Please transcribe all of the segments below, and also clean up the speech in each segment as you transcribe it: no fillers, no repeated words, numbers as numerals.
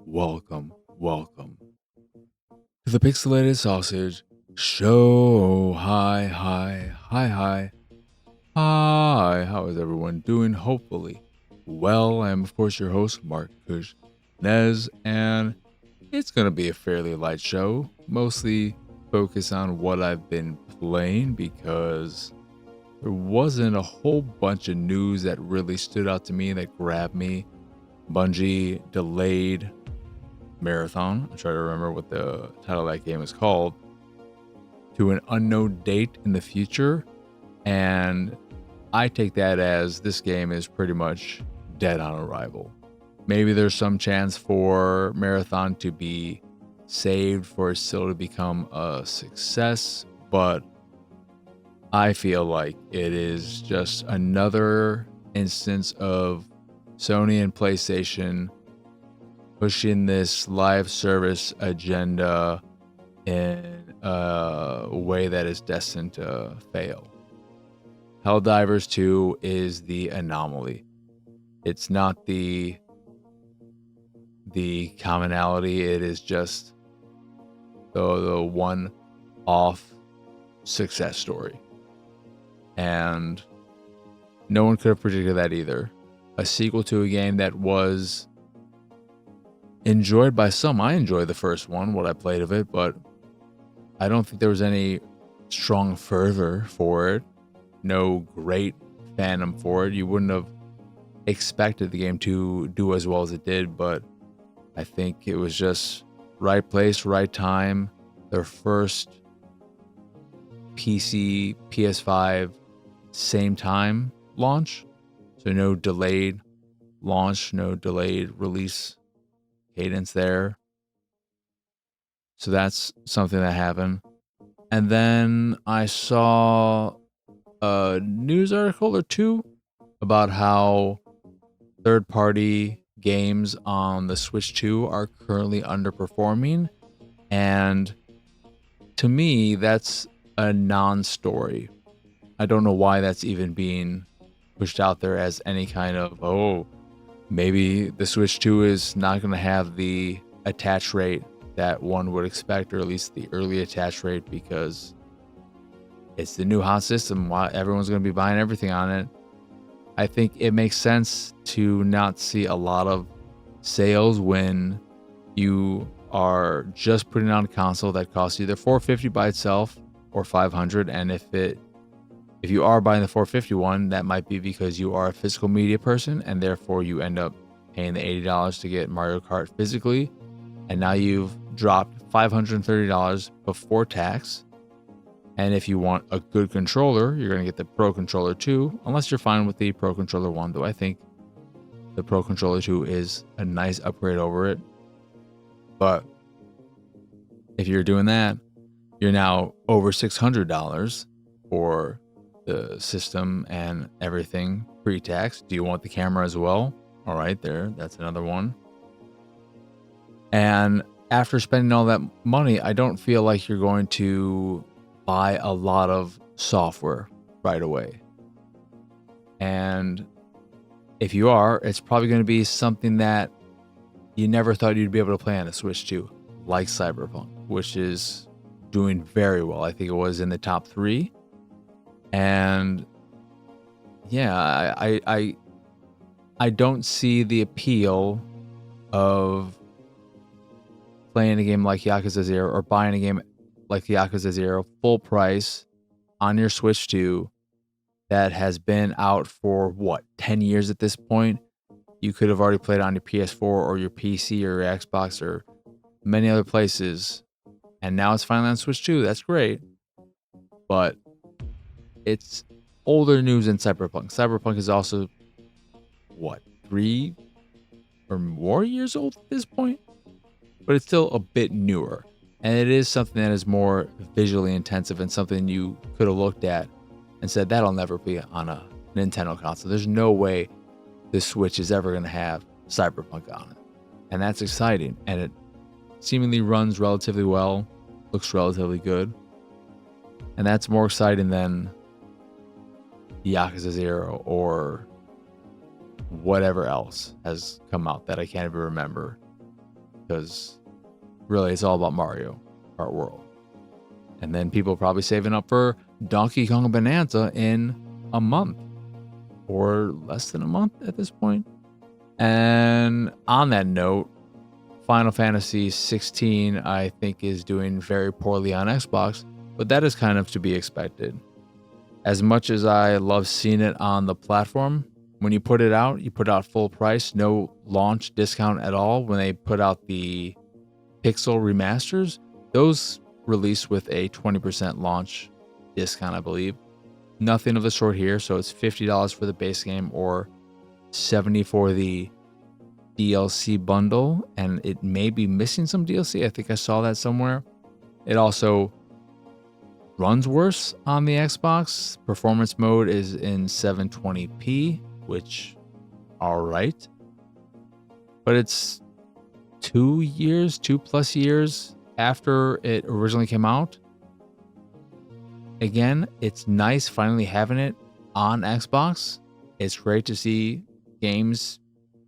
welcome to the Pixelated Sausage Show. Hi. How is everyone doing? Hopefully well. I am, of course, your host, Mark Kuznez, and it's going to be a fairly light show, mostly focus on what I've been playing because there wasn't a whole bunch of news that really stood out to me that grabbed me. Bungie delayed Marathon, I try to remember what the title of that game is called, to an unknown date in the future. And I take that as this game is pretty much dead on arrival. Maybe there's some chance for Marathon to be saved for it still to become a success, but I feel like it is just another instance of Sony and PlayStation pushing this live service agenda in a way that is destined to fail. Helldivers 2 is the anomaly. It's not the commonality, it is just the one-off success story. And no one could have predicted that either. A sequel to a game that was enjoyed by some. I enjoyed the first one, what I played of it, but I don't think there was any strong fervor for it. No great fandom for it. You wouldn't have expected the game to do as well as it did, but I think it was just right place, right time. Their first PC, PS5, same time launch. So no delayed launch, no delayed release cadence there. So that's something that happened. And then I saw a news article or two about how third-party games on the Switch 2 are currently underperforming. And to me, that's a non-story. I don't know why that's even being pushed out there as any kind of, maybe the Switch 2 is not going to have the attach rate that one would expect, or at least the early attach rate, because it's the new hot system. Everyone's going to be buying everything on it. I think it makes sense to not see a lot of sales when you are just putting on a console that costs either $450 by itself or $500. And if you are buying the $450 one, that might be because you are a physical media person and therefore you end up paying the $80 to get Mario Kart physically. And now you've dropped $530 before tax. And if you want a good controller, you're going to get the Pro Controller 2, unless you're fine with the Pro Controller 1, though I think the Pro Controller 2 is a nice upgrade over it. But if you're doing that, you're now over $600 for the system and everything pre-tax. Do you want the camera as well? All right, that's another one. And after spending all that money, I don't feel like you're going to buy a lot of software right away. And if you are, it's probably going to be something that you never thought you'd be able to play on a Switch 2, like Cyberpunk, which is doing very well. I think it was in the top 3. And yeah, I don't see the appeal of playing a game like Yakuza 0 or buying a game like Yakuza 0 full price on your Switch 2 that has been out for 10 years at this point. You could have already played it on your PS4 or your PC or your Xbox or many other places, and now it's finally on Switch 2. That's great, but it's older news than Cyberpunk. Cyberpunk is also 3 or more years old at this point, but it's still a bit newer. And it is something that is more visually intensive and something you could have looked at and said, that'll never be on a Nintendo console. There's no way this Switch is ever going to have Cyberpunk on it. And that's exciting. And it seemingly runs relatively well, looks relatively good. And that's more exciting than Yakuza 0 or whatever else has come out that I can't even remember. because really it's all about Mario Kart World. And then people probably saving up for Donkey Kong Bonanza in a month or less than a month at this point. And on that note, Final Fantasy 16, I think, is doing very poorly on Xbox, but that is kind of to be expected. As much as I love seeing it on the platform, when you put it out, you put out full price, no launch discount at all. When they put out the Pixel remasters, those released with a 20% launch discount, I believe. Nothing of the sort here, so it's $50 for the base game or $70 for the DLC bundle, and it may be missing some DLC. I think I saw that somewhere. It also runs worse on the Xbox. Performance mode is in 720p, which, all right. But it's 2+ years after it originally came out. Again, it's nice finally having it on Xbox. It's great to see games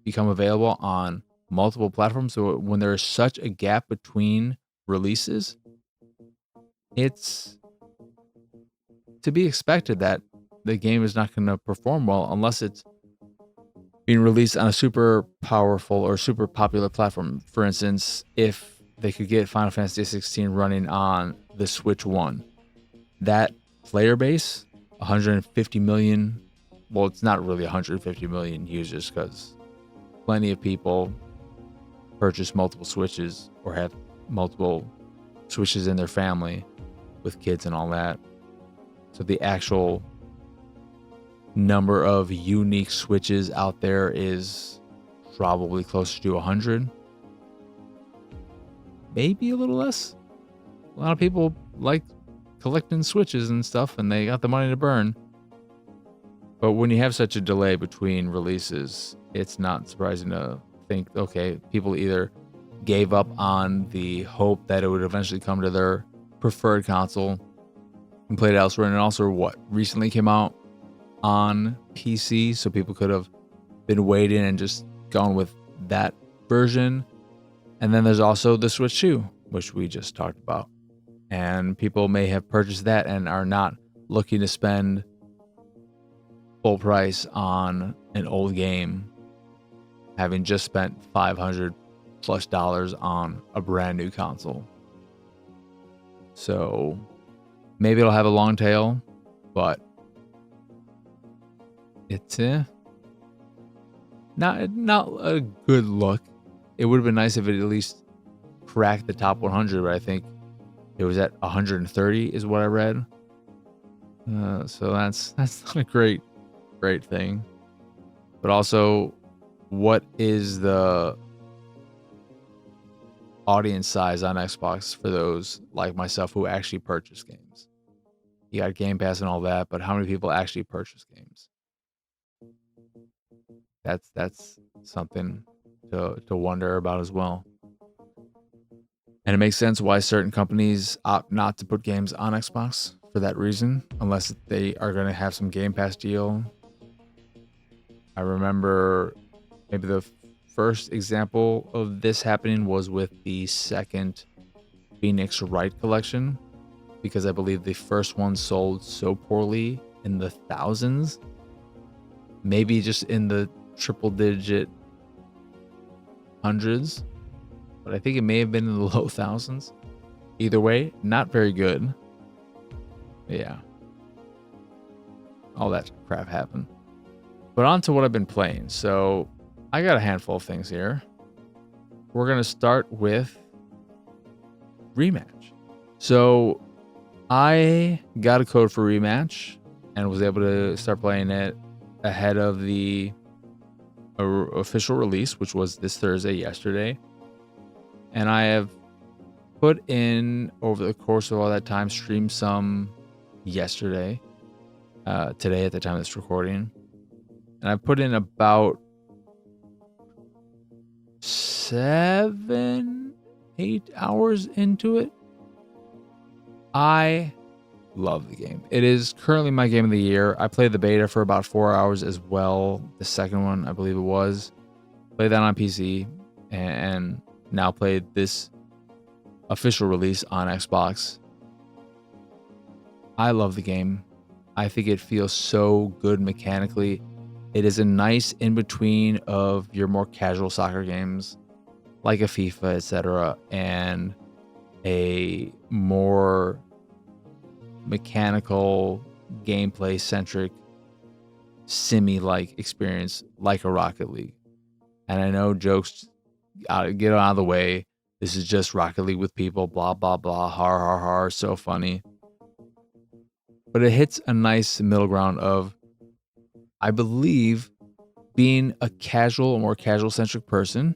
become available on multiple platforms. So when there's such a gap between releases, it's to be expected that the game is not going to perform well unless it's being released on a super powerful or super popular platform. For instance, if they could get Final Fantasy 16 running on the Switch 1, that player base, 150 million, well, it's not really 150 million users because plenty of people purchase multiple Switches or have multiple Switches in their family with kids and all that. So the actual number of unique Switches out there is probably closer to 100. Maybe a little less. A lot of people like collecting Switches and stuff, and they got the money to burn. But when you have such a delay between releases, it's not surprising to think, okay, people either gave up on the hope that it would eventually come to their preferred console and played it elsewhere. And also what recently came out on PC, so people could have been waiting and just gone with that version. And then there's also the Switch 2, which we just talked about. And people may have purchased that and are not looking to spend full price on an old game, having just spent $500+ on a brand new console. So maybe it'll have a long tail, but it's not a good look. It would have been nice if it at least cracked the top 100, but I think it was at 130 is what I read. So that's not a great thing. But also, what is the audience size on Xbox for those like myself who actually purchase games? You got Game Pass and all that, but how many people actually purchase games? That's something to wonder about as well. And it makes sense why certain companies opt not to put games on Xbox for that reason, unless they are going to have some Game Pass deal. I remember maybe the first example of this happening was with the second Phoenix Wright collection, because I believe the first one sold so poorly in the thousands, maybe just in the triple digit hundreds, but I think it may have been in the low thousands. Either way, not very good. But yeah, all that crap happened. But on to what I've been playing. So I got a handful of things here. We're going to start with REMATCH. So I got a code for REMATCH and was able to start playing it ahead of the official release, which was this Thursday, yesterday. And I have put in, over the course of all that time, streamed some yesterday, today at the time of this recording. And I put in about 7-8 hours into it. I love the game. It is currently my game of the year. I played the beta for about 4 hours as well. The second one, I believe it was. Played that on PC. And now played this official release on Xbox. I love the game. I think it feels so good mechanically. It is a nice in-between of your more casual soccer games, like a FIFA, etc., and a more mechanical, gameplay-centric, simmy-like experience like a Rocket League. And I know jokes get out of the way. This is just Rocket League with people, blah, blah, blah, har, har, har, so funny. But it hits a nice middle ground of, I believe, being a casual or more casual-centric person,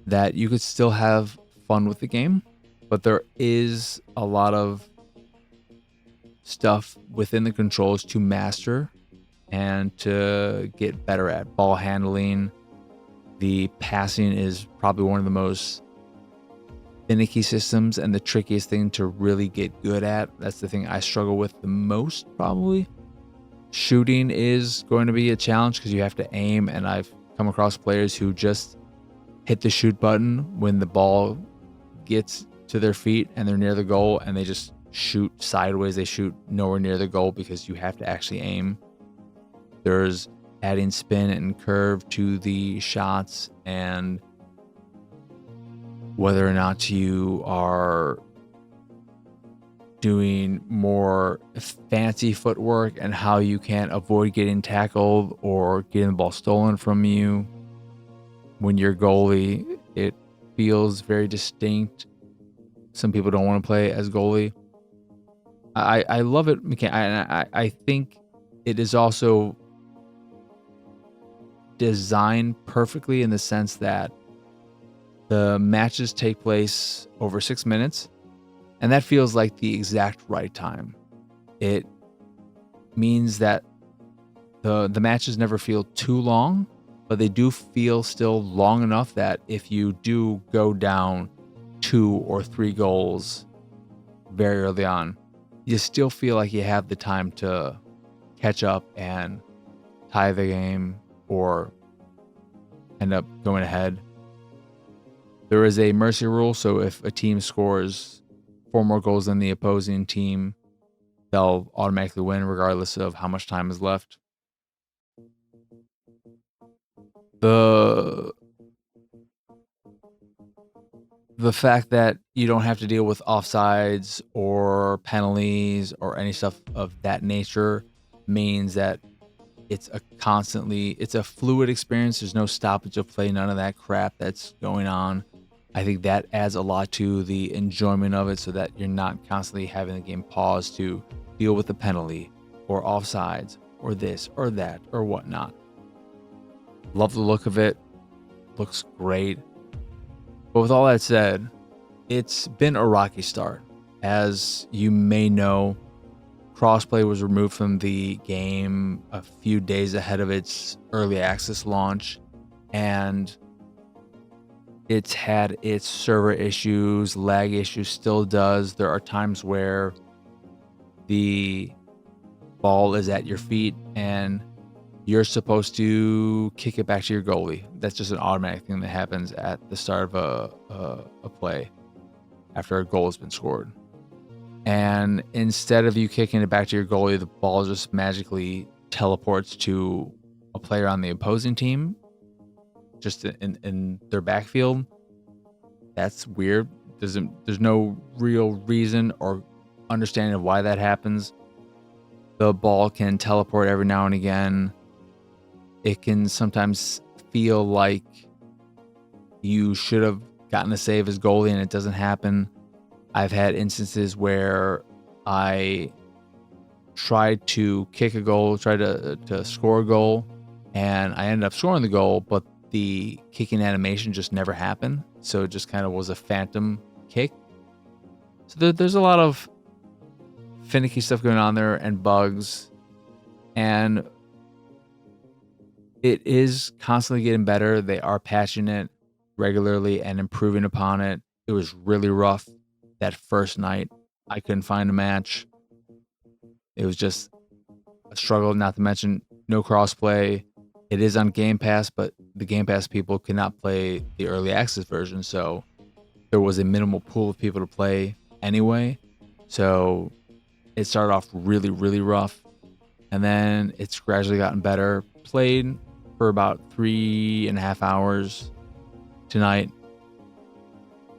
that you could still have fun with the game, but there is a lot of stuff within the controls to master and to get better at. Ball handling, the passing is probably one of the most finicky systems and the trickiest thing to really get good at. That's the thing I struggle with the most, probably. Shooting is going to be a challenge because you have to aim, and I've come across players who just hit the shoot button when the ball gets to their feet and they're near the goal, and they just shoot sideways. They shoot nowhere near the goal because you have to actually aim. There's adding spin and curve to the shots, and whether or not you are doing more fancy footwork and how you can avoid getting tackled or getting the ball stolen from you. When you're goalie, it feels very distinct. Some people don't want to play as goalie. I love it. I think it is also designed perfectly in the sense that the matches take place over 6 minutes, and that feels like the exact right time. It means that the matches never feel too long, but they do feel still long enough that if you do go down 2 or 3 goals very early on, you still feel like you have the time to catch up and tie the game or end up going ahead. There is a mercy rule, so if a team scores 4 more goals than the opposing team, they'll automatically win regardless of how much time is left. The fact that you don't have to deal with offsides or penalties or any stuff of that nature means that it's a fluid experience. There's no stoppage of play, none of that crap that's going on. I think that adds a lot to the enjoyment of it, so that you're not constantly having the game pause to deal with the penalty or offsides or this or that or whatnot. Love the look of it. Looks great. But with all that said, it's been a rocky start. As you may know, crossplay was removed from the game a few days ahead of its early access launch, and it's had its server issues, lag issues, still does. There are times where the ball is at your feet and you're supposed to kick it back to your goalie. That's just an automatic thing that happens at the start of a play after a goal has been scored. And instead of you kicking it back to your goalie, the ball just magically teleports to a player on the opposing team, just in their backfield. That's weird. There's no real reason or understanding of why that happens. The ball can teleport every now and again. It can sometimes feel like you should have gotten a save as goalie and it doesn't happen. I've had instances where I tried to kick a goal, tried to score a goal, and I ended up scoring the goal, but the kicking animation just never happened. So it just kind of was a phantom kick. So there's a lot of finicky stuff going on there and bugs. And it is constantly getting better. They are patching it regularly and improving upon it. It was really rough that first night. I couldn't find a match. It was just a struggle, not to mention no crossplay. It is on Game Pass, but the Game Pass people could not play the early access version, so there was a minimal pool of people to play anyway. So it started off really, really rough, and then it's gradually gotten better. Played for about 3.5 hours tonight.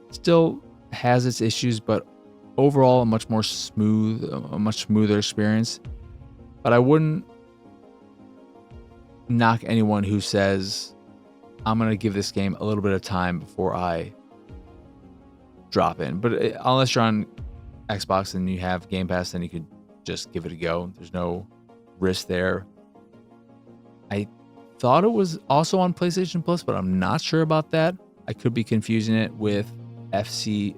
Still has its issues, but overall a much smoother experience. But I wouldn't knock anyone who says, I'm going to give this game a little bit of time before I drop in. But unless you're on Xbox and you have Game Pass, then you could just give it a go. There's no risk there. I thought it was also on PlayStation Plus, but I'm not sure about that. I could be confusing it with FCB,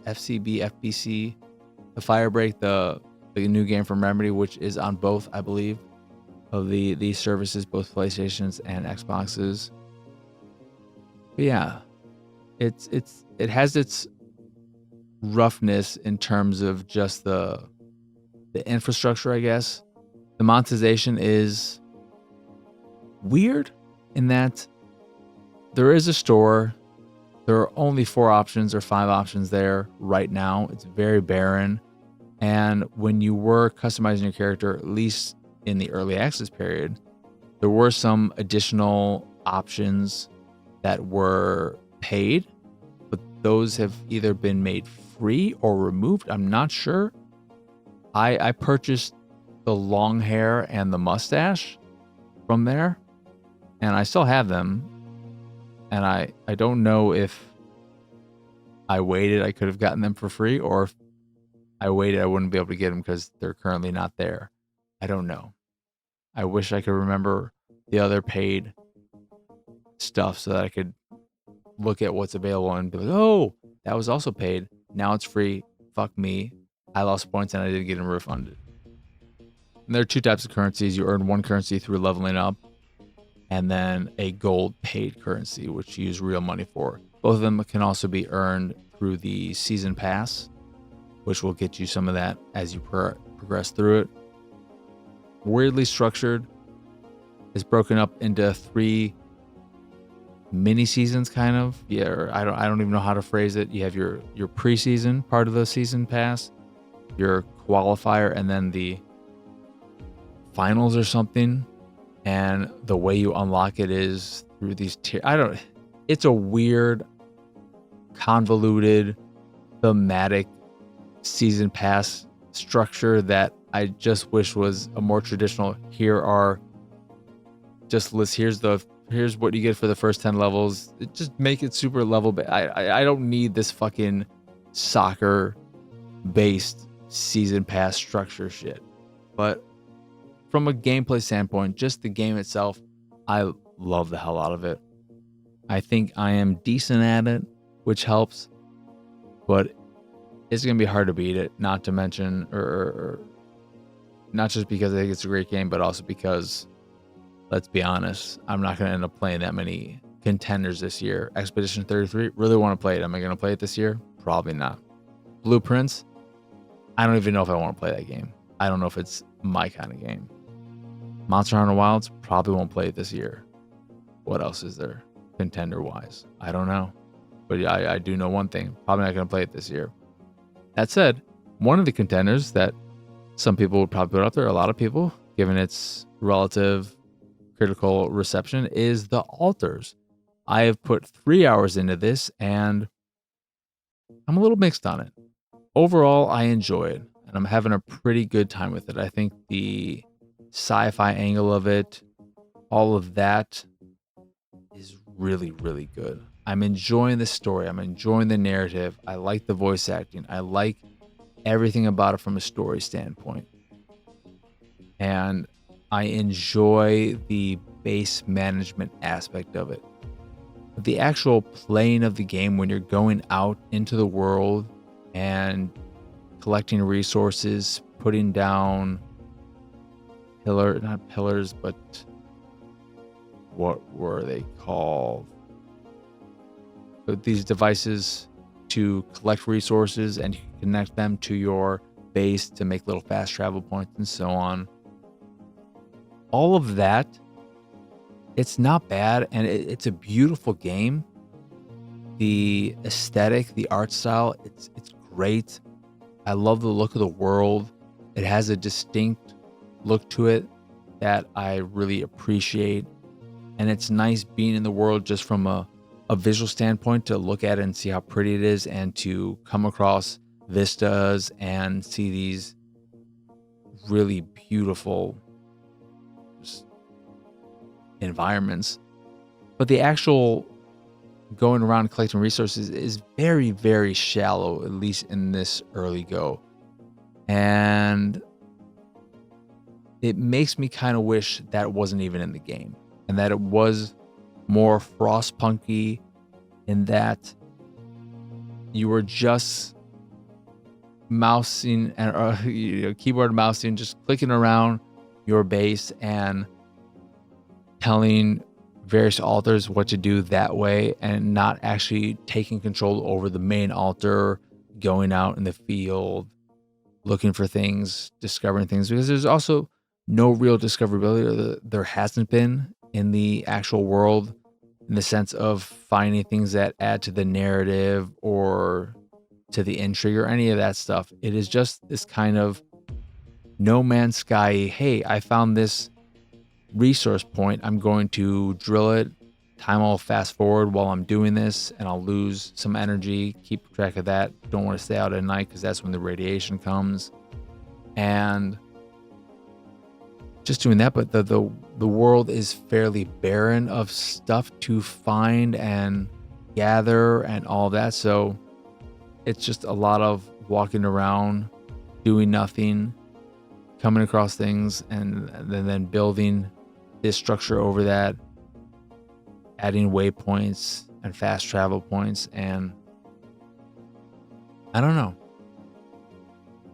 FBC, the Firebreak, the new game from Remedy, which is on both, I believe, of these services, both PlayStations and Xboxes. But yeah, it has its roughness in terms of just the infrastructure, I guess. The monetization is weird in that there is a store. There are only 4 options or 5 options there right now. It's very barren. And when you were customizing your character, at least in the early access period, there were some additional options that were paid, but those have either been made free or removed. I'm not sure. I purchased the long hair and the mustache from there, and I still have them. And I don't know if I waited, I could have gotten them for free, or if I waited, I wouldn't be able to get them because they're currently not there. I don't know. I wish I could remember the other paid stuff so that I could look at what's available and be like, oh, that was also paid. Now it's free. Fuck me. I lost points and I didn't get them refunded. And there are 2 types of currencies. You earn 1 currency through leveling up, and then a gold paid currency, which you use real money for. Both of them can also be earned through the season pass, which will get you some of that as you progress through it. Weirdly structured. It's broken up into 3 mini seasons, kind of. Yeah, or I don't even know how to phrase it. You have your preseason part of the season pass, your qualifier, and then the finals or something. And the way you unlock it is through these tiers. It's a weird, convoluted, thematic season pass structure that I just wish was a more traditional. Here are just lists. Here's what you get for the first 10 levels. Just make it super level. I don't need this fucking soccer based season pass structure shit. But from a gameplay standpoint, just the game itself, I love the hell out of it. I think I am decent at it, which helps, but it's going to be hard to beat it, not to mention, or not just because I think it's a great game, but also because, let's be honest, I'm not going to end up playing that many contenders this year. Expedition 33, really want to play it. Am I going to play it this year? Probably not. Blueprints, I don't even know if I want to play that game. I don't know if it's my kind of game. Monster Hunter Wilds, probably won't play it this year. What else is there contender-wise? I don't know. But yeah, I do know one thing. Probably not going to play it this year. That said, one of the contenders that some people would probably put up there, a lot of people, given its relative critical reception, is The Alters. I have put 3 hours into this, and I'm a little mixed on it. Overall, I enjoy it, and I'm having a pretty good time with it. I think the sci-fi angle of it, all of that is really, really good. I'm enjoying the story. I'm enjoying the narrative. I like the voice acting. I like everything about it from a story standpoint. And I enjoy the base management aspect of it. The actual playing of the game, when you're going out into the world and collecting resources, putting down not pillars, but what were they called? These devices to collect resources and connect them to your base to make little fast travel points and so on. All of that It's not bad, and it's a beautiful game. The aesthetic, the art style, it's great. I love the look of the world. It has a distinct look to it that I really appreciate. And it's nice being in the world just from a visual standpoint, to look at it and see how pretty it is, and to come across vistas and see these really beautiful just environments. But the actual going around collecting resources is very, very shallow, at least in this early go. And it makes me kind of wish that it wasn't even in the game, and that it was more Frostpunky, in that you were just mousing and keyboard mousing, just clicking around your base and telling various altars what to do that way, and not actually taking control over the main altar, going out in the field, looking for things, discovering things, because there's also no real discoverability. There hasn't been in the actual world, in the sense of finding things that add to the narrative or to the intrigue or any of that stuff. It is just this kind of No Man's Sky. Hey, I found this resource point. I'm going to drill it. Time will fast forward while I'm doing this, and I'll lose some energy. Keep track of that. Don't want to stay out at night because that's when the radiation comes. And just doing that, but the world is fairly barren of stuff to find and gather and all that. So it's just a lot of walking around, doing nothing, coming across things, and then building this structure over that, adding waypoints and fast travel points. And I don't know.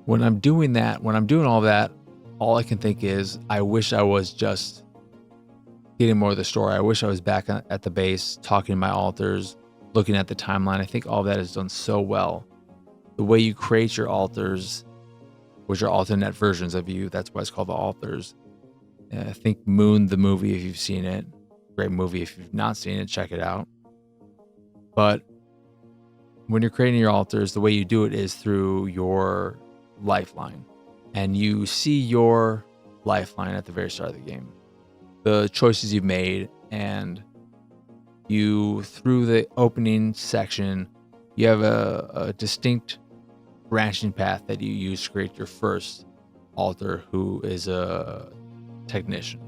When I'm doing all that, all I can think is, I wish I was just getting more of the story. I wish I was back at the base, talking to my altars, looking at the timeline. I think all that is done so well. The way you create your altars, which are alternate versions of you, that's why it's called the altars. I think Moon, the movie, if you've seen it, great movie. If you've not seen it, check it out. But when you're creating your altars, the way you do it is through your lifeline. And you see your lifeline at the very start of the game, the choices you've made, and you, through the opening section, you have a distinct branching path that you use to create your first altar, who is a technician,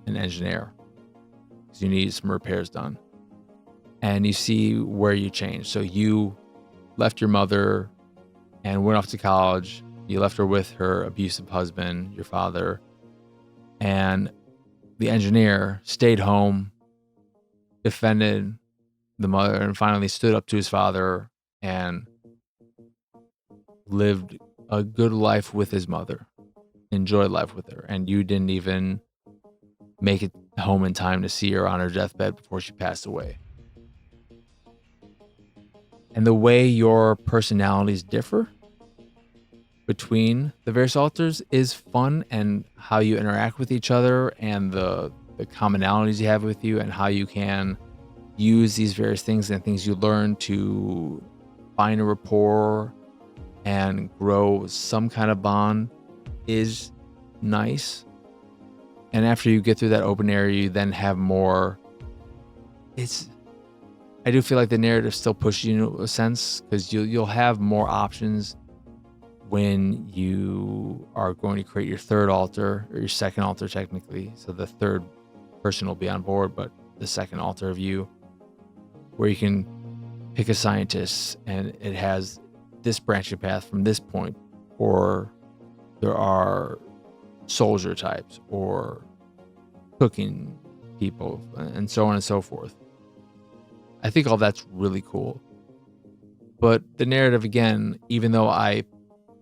an engineer, because you need some repairs done. And you see where you change. So you left your mother and went off to college. You left her with her abusive husband, your father, and the engineer stayed home, defended the mother, and finally stood up to his father and lived a good life with his mother, enjoyed life with her. And you didn't even make it home in time to see her on her deathbed before she passed away. And the way your personalities differ between the various altars is fun, and how you interact with each other, and the commonalities you have with you, and how you can use these various things and things you learn to find a rapport and grow some kind of bond is nice. And after you get through that open area, you then have more. I do feel like the narrative still pushes you in a sense, because you'll have more options when you are going to create your third altar, or your second altar technically. So the third person will be on board, but the second altar of you, where you can pick a scientist and it has this branching path from this point, or there are soldier types or cooking people, and so on and so forth. I think all that's really cool. But the narrative, again, even though I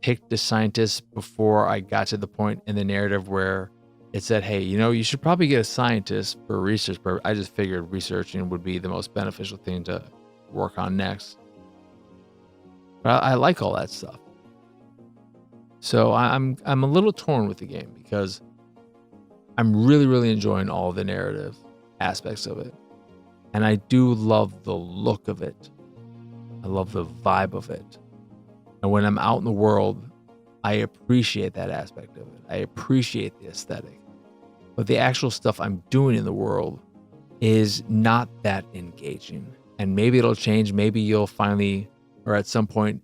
picked the scientist before I got to the point in the narrative where it said, hey, you should probably get a scientist for research purpose, I just figured researching would be the most beneficial thing to work on next. But I like all that stuff. So I'm a little torn with the game, because I'm really, really enjoying all the narrative. aspects of it. And I do love the look of it. I love the vibe of it. And when I'm out in the world, I appreciate that aspect of it. I appreciate the aesthetic. But the actual stuff I'm doing in the world is not that engaging. And maybe it'll change. Maybe you'll finally, or at some point,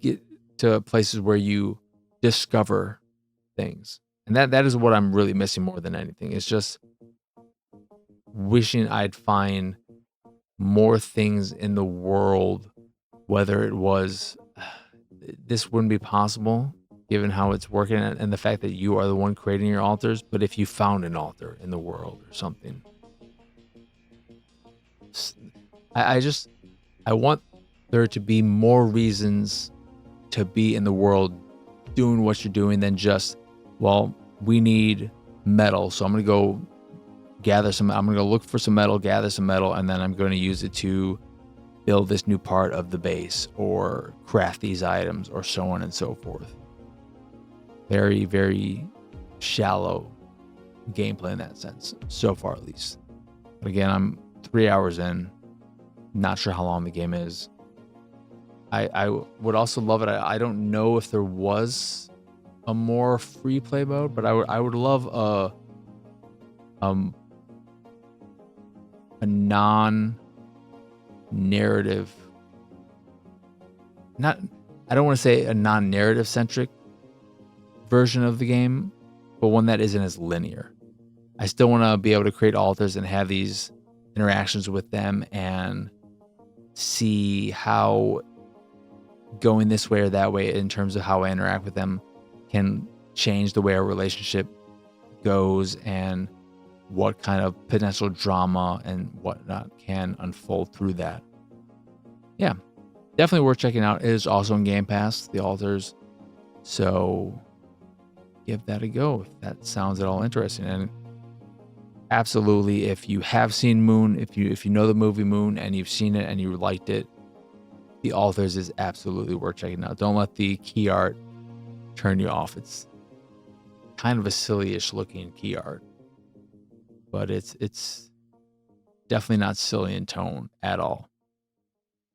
get to places where you discover things. And that is what I'm really missing more than anything. It's just wishing I'd find more things in the world, whether it was this wouldn't be possible given how it's working and the fact that you are the one creating your altars. But if you found an altar in the world or something, I want there to be more reasons to be in the world doing what you're doing than just, well, we need metal, so I'm going to go I'm going to go look for some metal, gather some metal, and then I'm going to use it to build this new part of the base or craft these items or so on and so forth. Very, very shallow gameplay in that sense, so far at least. But again, I'm 3 hours in, not sure how long the game is. I would also love it. I don't know if there was a more free play mode, but I would love a non-narrative, I don't want to say a non-narrative centric version of the game, but one that isn't as linear. I still want to be able to create altars and have these interactions with them and see how going this way or that way in terms of how I interact with them can change the way our relationship goes and what kind of potential drama and whatnot can unfold through that. Yeah, definitely worth checking out. It is also in Game Pass, the altars. So give that a go if that sounds at all interesting. And absolutely, if you have seen Moon, if you know the movie Moon and you've seen it and you liked it, the altars is absolutely worth checking out. Don't let the key art turn you off. It's kind of a silly-ish looking key art, but it's definitely not silly in tone at all.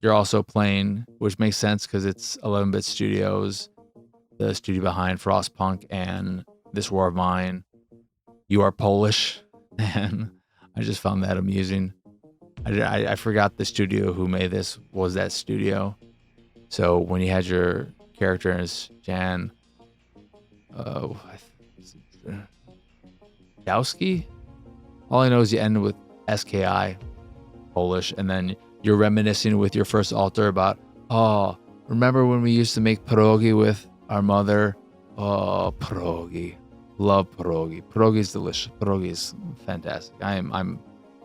You're also playing, which makes sense because it's 11-Bit Studios, the studio behind Frostpunk and This War of Mine. You are Polish, and I just found that amusing. I forgot the studio who made this was that studio. So when you had your character as Jan Dowski, all I know is you end with SKI, Polish, and then you're reminiscing with your first altar about, oh, remember when we used to make pierogi with our mother? Oh, pierogi. Love pierogi. Pierogi is delicious. Pierogi is fantastic. I'm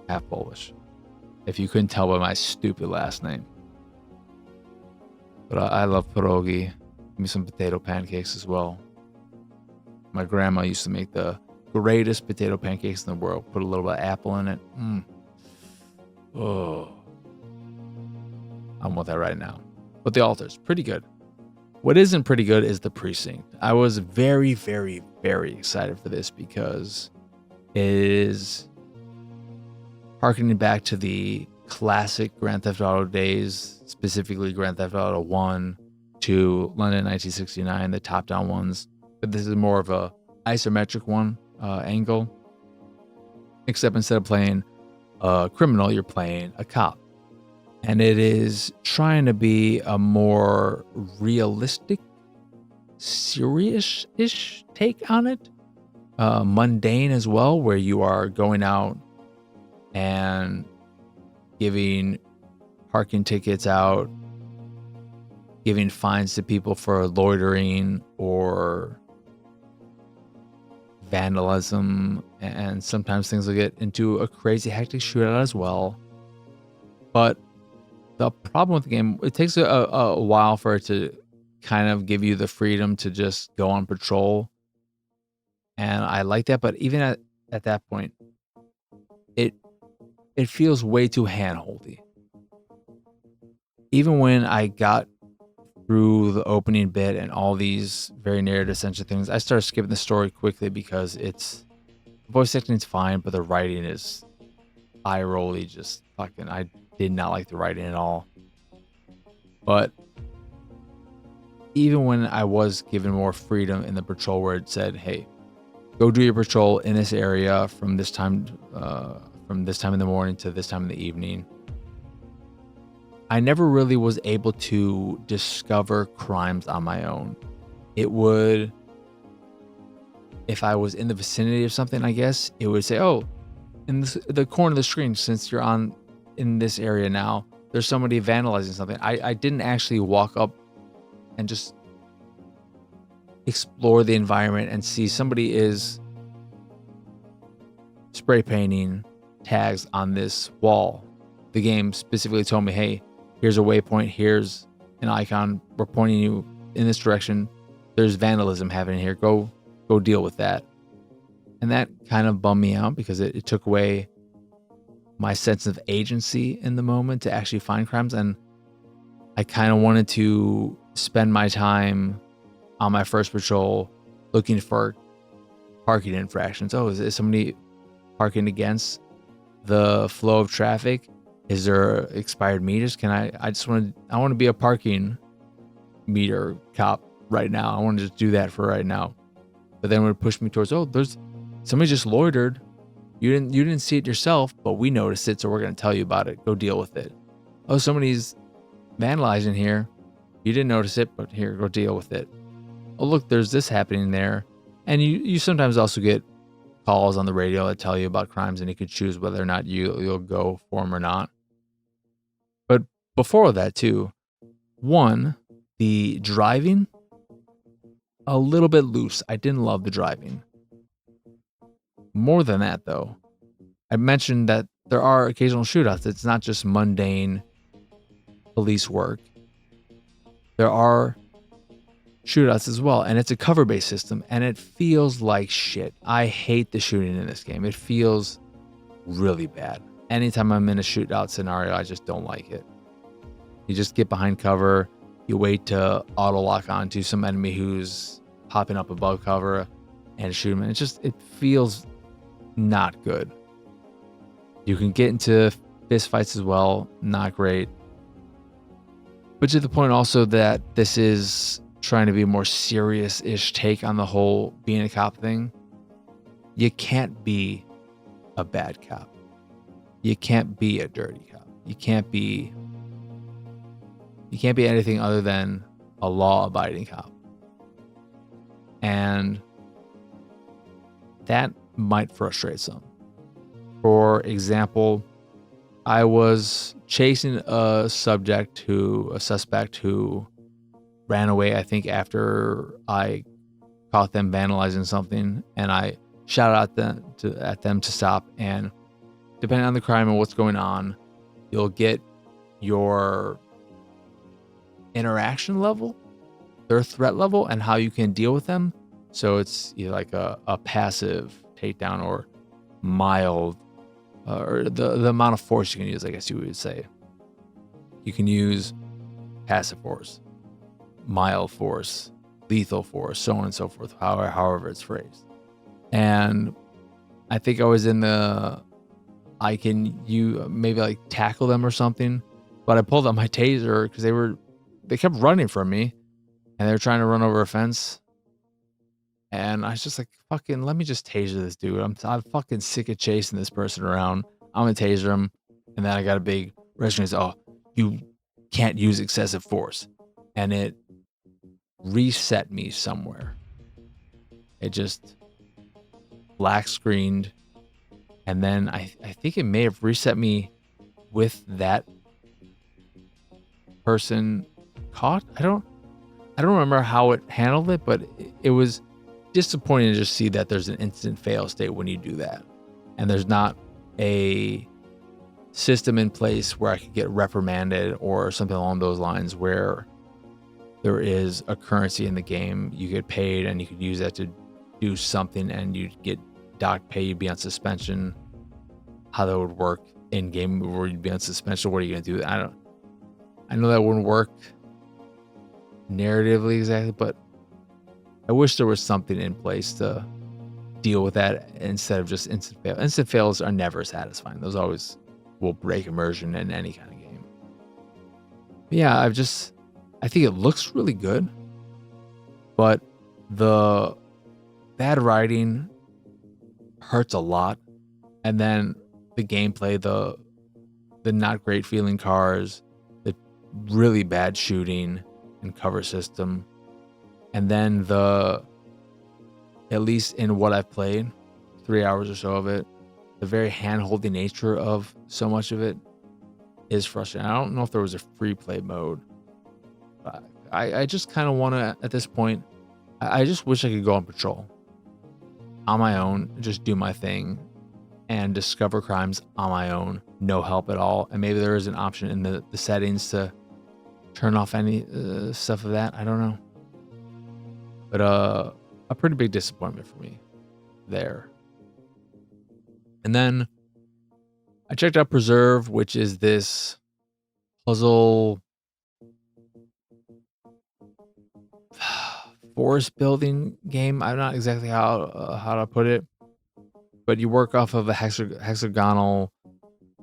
half Polish, if you couldn't tell by my stupid last name. But I love pierogi. Give me some potato pancakes as well. My grandma used to make the greatest potato pancakes in the world. Put a little bit of apple in it. Oh, I want that right now. But the altar's pretty good. What isn't pretty good is the Precinct. I was very, very, very excited for this because it is harkening back to the classic Grand Theft Auto days, specifically Grand Theft Auto 1, 2, London 1969, the top-down ones. But this is more of a isometric one angle, except instead of playing a criminal, you're playing a cop. And it is trying to be a more realistic, serious-ish take on it. Mundane as well, where you are going out and giving parking tickets out, giving fines to people for loitering or vandalism, and sometimes things will get into a crazy hectic shootout as well. But the problem with the game, it takes a while for it to kind of give you the freedom to just go on patrol. And I like that, but even at that point, it feels way too handholdy. Even when I got through the opening bit and all these very narrative centric things, I started skipping the story quickly because voice acting is fine, but the writing is eye rolly, just fucking, I did not like the writing at all. But even when I was given more freedom in the patrol where it said, hey, go do your patrol in this area from this time in the morning to this time in the evening, I never really was able to discover crimes on my own. It would, if I was in the vicinity of something, I guess, it would say, oh, in the corner of the screen, since you're on in this area now, there's somebody vandalizing something. I didn't actually walk up and just explore the environment and see somebody is spray painting tags on this wall. The game specifically told me, hey, here's a waypoint, here's an icon, we're pointing you in this direction. There's vandalism happening here. Go deal with that. And that kind of bummed me out because it took away my sense of agency in the moment to actually find crimes. And I kind of wanted to spend my time on my first patrol looking for parking infractions. Oh, is somebody parking against the flow of traffic? Is there expired meters? I want to be a parking meter cop right now. I want to just do that for right now. But then it would push me towards, oh, there's somebody just loitered. You didn't see it yourself, but we noticed it, so we're going to tell you about it. Go deal with it. Oh, somebody's vandalizing here. You didn't notice it, but here, go deal with it. Oh, look, there's this happening there. And you sometimes also get calls on the radio that tell you about crimes, and you could choose whether or not you'll go for them or not. But before that too, one, the driving, a little bit loose. I didn't love the driving. More than that, though, I mentioned that there are occasional shootouts. It's not just mundane police work. There are shootouts as well, and it's a cover-based system, and it feels like shit. I hate the shooting in this game. It feels really bad. Anytime I'm in a shootout scenario, I just don't like it. You just get behind cover, you wait to auto lock onto some enemy who's popping up above cover and shoot him. It feels not good. You can get into fist fights as well, not great. But to the point also that this is trying to be a more serious-ish take on the whole being a cop thing. You can't be a bad cop. You can't be a dirty cop. You can't be anything other than a law-abiding cop. And that might frustrate some. For example, I was chasing a suspect who ran away, I think, after I caught them vandalizing something, and I shouted at them to stop. And depending on the crime and what's going on, you'll get your interaction level, their threat level, and how you can deal with them. So it's either like a passive takedown or mild, or the amount of force you can use, I guess you would say. You can use passive force, mild force, lethal force, so on and so forth, however it's phrased. And I think I was in maybe like tackle them or something, but I pulled out my taser because they kept running from me and they were trying to run over a fence. And I was just like, fucking, let me just taser this dude. I'm fucking sick of chasing this person around. I'm gonna taser him. And then I got a big resonance. Oh, you can't use excessive force. And it reset me somewhere. It just black screened. And then I think it may have reset me with that person caught. I don't remember how it handled it, but it was disappointing to just see that there's an instant fail state when you do that. And there's not a system in place where I could get reprimanded or something along those lines, where there is a currency in the game, you get paid and you could use that to do something and you'd get dock pay, you'd be on suspension. How that would work in game where you'd be on suspension, what are you gonna do? I know that wouldn't work narratively exactly, but I wish there was something in place to deal with that instead of just instant fail. Instant fails are never satisfying. Those always will break immersion in any kind of game. But yeah, I think it looks really good, but the bad writing hurts a lot. And then the gameplay, the not great feeling cars, the really bad shooting and cover system, and then at least in what I've played, 3 hours or so of it, the very hand-holding nature of so much of it is frustrating. I don't know if there was a free play mode. But I just kind of want to, at this point, I just wish I could go on patrol on my own, just do my thing, and discover crimes on my own, no help at all. And maybe there is an option in the settings to turn off any stuff of that. I don't know. But a pretty big disappointment for me there. And then I checked out Preserve, which is this puzzle forest building game. I'm not exactly how to put it, but you work off of a hexagonal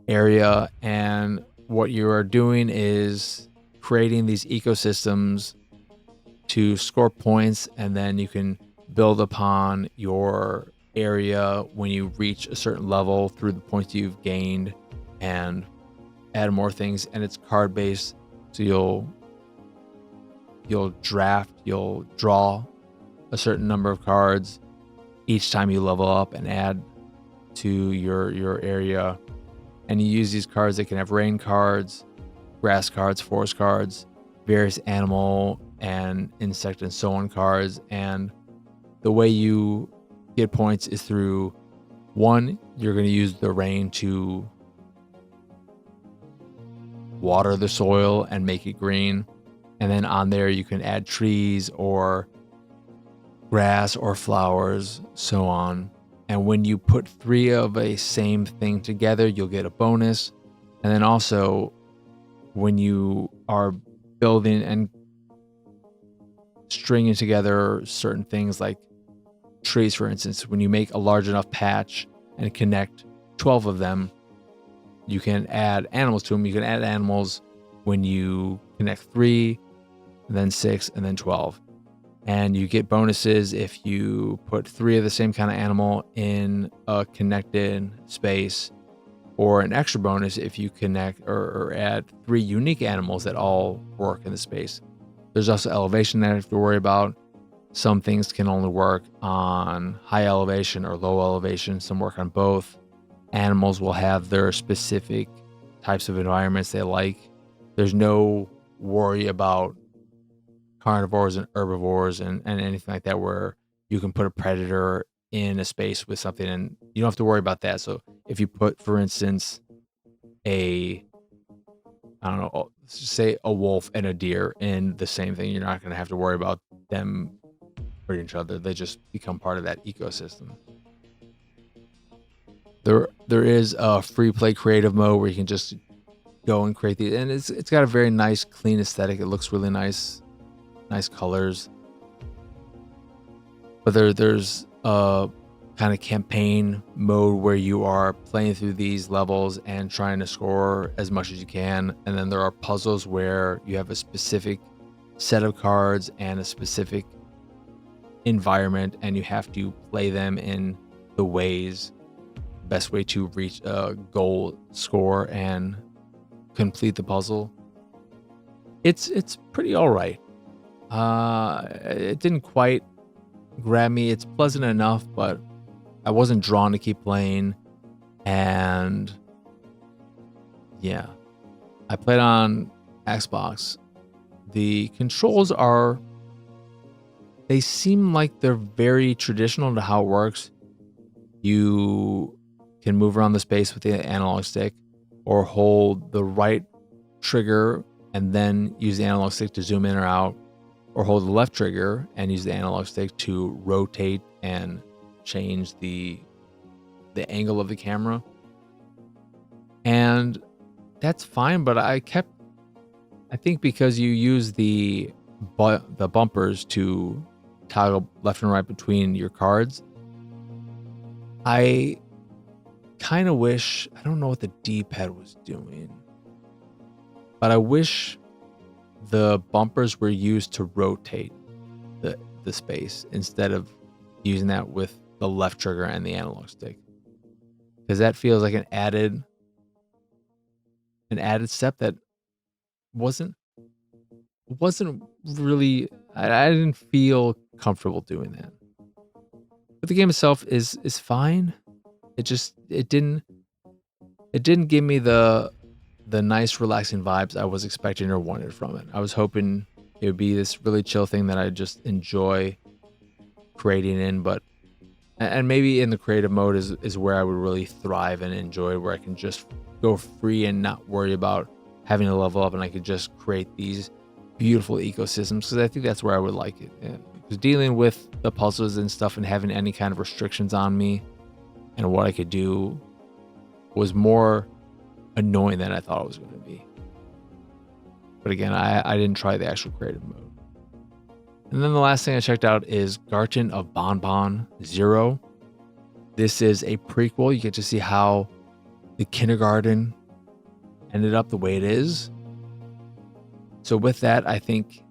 area, and what you are doing is creating these ecosystems to score points, and then you can build upon your area when you reach a certain level through the points you've gained and add more things. And it's card based, so you'll draw a certain number of cards each time you level up and add to your area. And you use these cards. They can have rain cards, grass cards, forest cards, various animal and insect and so on cards. And the way you get points is through, one, you're going to use the rain to water the soil and make it green. And then on there, you can add trees or grass or flowers, so on. And when you put 3 of a same thing together, you'll get a bonus. And then also, when you are building and stringing together certain things like trees, for instance, when you make a large enough patch and connect 12 of them, you can add animals to them. You can add animals when you connect 3, and then 6, and then 12. And you get bonuses if you put 3 of the same kind of animal in a connected space, or an extra bonus if you connect or add 3 unique animals that all work in the space. There's also elevation that I have to worry about. Some things can only work on high elevation or low elevation. Some work on both. Animals will have their specific types of environments they like. There's no worry about carnivores and herbivores and anything like that, where you can put a predator in a space with something and you don't have to worry about that. So if you put, for instance, I don't know, say a wolf and a deer in the same thing, you're not going to have to worry about them hurting each other. They just become part of that ecosystem. There is a free play creative mode where you can just go and create these, and it's got a very nice, clean aesthetic. It looks really nice colors. But there's a kind of campaign mode where you are playing through these levels and trying to score as much as you can. And then there are puzzles where you have a specific set of cards and a specific environment, and you have to play them in the best way to reach a goal score and complete the puzzle. It's pretty all right. It didn't quite grab me. It's pleasant enough, but I wasn't drawn to keep playing. And yeah, I played on Xbox. The controls they seem like they're very traditional to how it works. You can move around the space with the analog stick, or hold the right trigger and then use the analog stick to zoom in or out, or hold the left trigger and use the analog stick to rotate and change the angle of the camera. And that's fine, but I think because you use the bumpers to toggle left and right between your cards, I kind of wish, I don't know what the D-pad was doing, but I wish the bumpers were used to rotate the space instead of using that with the left trigger and the analog stick, because that feels like an added step that wasn't really, I didn't feel comfortable doing that. But the game itself is fine. It didn't give me the nice relaxing vibes I was expecting or wanted from it. I was hoping it would be this really chill thing that I just enjoy creating in, and maybe in the creative mode is where I would really thrive and enjoy, where I can just go free and not worry about having to level up, and I could just create these beautiful ecosystems, because I think that's where I would like it. Because dealing with the puzzles and stuff and having any kind of restrictions on me and what I could do was more annoying than I thought it was going to be. But again, I didn't try the actual creative mode. And then the last thing I checked out is Garten of Banban 0. This is a prequel. You get to see how the kindergarten ended up the way it is. So with that, I think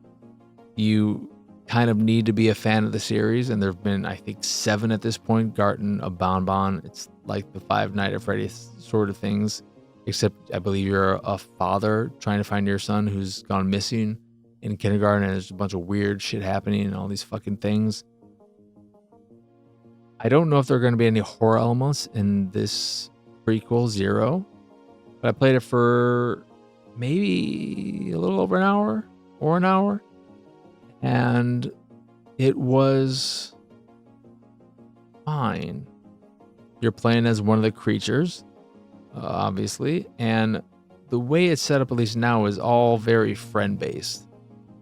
you kind of need to be a fan of the series. And there have been, I think, 7 at this point. Garten of Banban. It's like the Five Nights at Freddy's sort of things. Except I believe you're a father trying to find your son who's gone missing in kindergarten, and there's a bunch of weird shit happening and all these fucking things. I don't know if there are going to be any horror elements in this prequel 0, but I played it for maybe a little over an hour, and it was fine. You're playing as one of the creatures, obviously, and the way it's set up, at least now, is all very friend-based.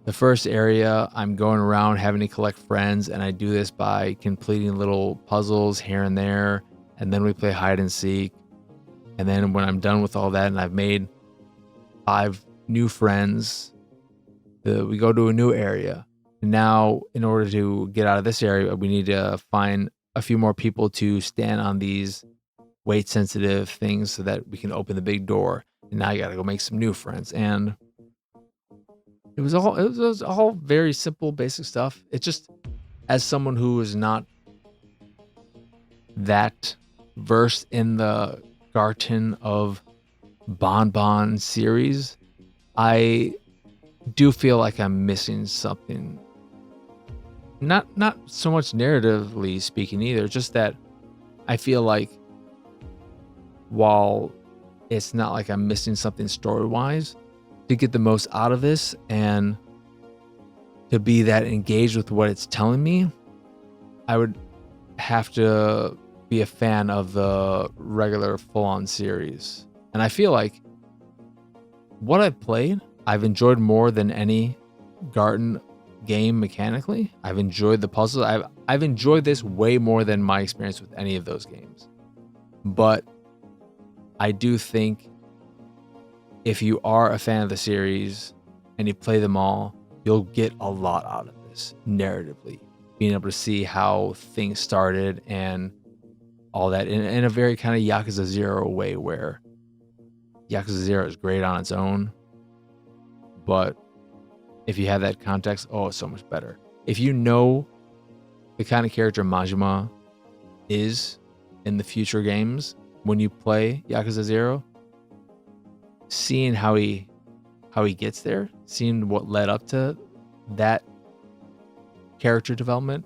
The first area, I'm going around having to collect friends, and I do this by completing little puzzles here and there, and then we play hide and seek. And then when I'm done with all that and I've made 5 new friends, we go to a new area. And now, in order to get out of this area, we need to find a few more people to stand on these weight-sensitive things so that we can open the big door. And now you got to go make some new friends. And it was all very simple, basic stuff. It just, as someone who is not that versed in the Garten of Banban series, I do feel like I'm missing something. Not so much narratively speaking either, just that I feel like while it's not like I'm missing something story-wise, to get the most out of this and to be that engaged with what it's telling me, I would have to be a fan of the regular full-on series. And I feel like what I've played, I've enjoyed more than any Garten game mechanically. I've enjoyed the puzzles. I've enjoyed this way more than my experience with any of those games. But I do think if you are a fan of the series and you play them all, you'll get a lot out of this narratively. Being able to see how things started and all that in a very kind of Yakuza 0 way, where Yakuza 0 is great on its own, but if you have that context, oh, it's so much better. If you know the kind of character Majima is in the future games, when you play Yakuza 0, seeing how he gets there, seeing what led up to that character development,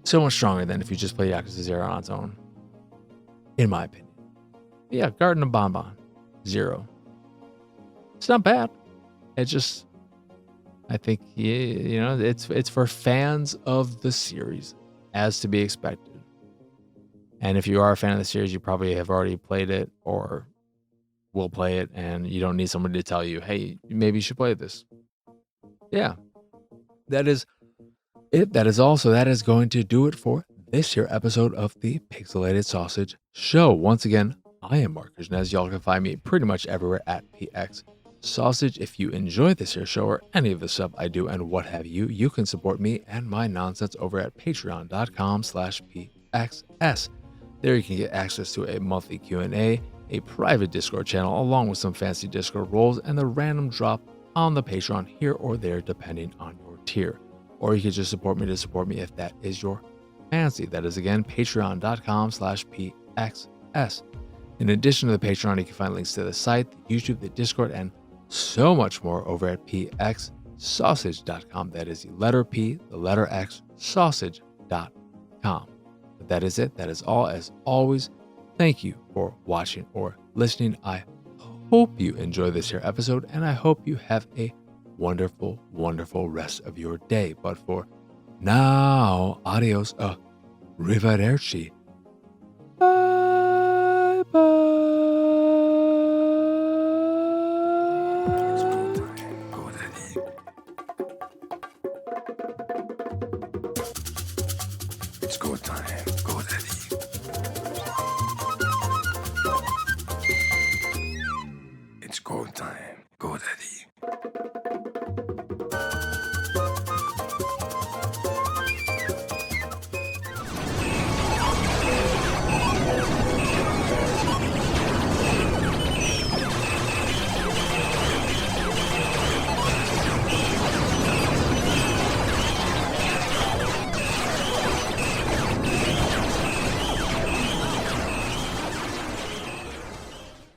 so much stronger than if you just play Yakuza 0 on its own, in my opinion. Yeah, Garten of Banban 0. It's not bad. It just, I think, it's for fans of the series, as to be expected. And if you are a fan of the series, you probably have already played it or will play it, and you don't need somebody to tell you, hey, maybe you should play this. Yeah, that is it. That is all. So that is going to do it for this here episode of the Pixelated Sausage Show. Once again, I am Mark Kuznez. Y'all can find me pretty much everywhere at PX Sausage. If you enjoy this here show or any of the stuff I do and what have you, you can support me and my nonsense over at patreon.com/PXS. There you can get access to a monthly Q&A, a private Discord channel along with some fancy Discord roles, and the random drop on the Patreon here or there depending on your tier. Or you can just support me to support me if that is your fancy. That is again patreon.com/pxs. In addition to the Patreon, you can find links to the site, the YouTube, the Discord, and so much more over at pxsausage.com. That is the letter P, the letter X, sausage.com. But that is it. That is all. As always, thank you for watching or listening. I hope you enjoy this here episode, and I hope you have a wonderful, wonderful rest of your day. But for now, adios, arrivederci. Bye bye. It's go time, go daddy. It's go time, go daddy.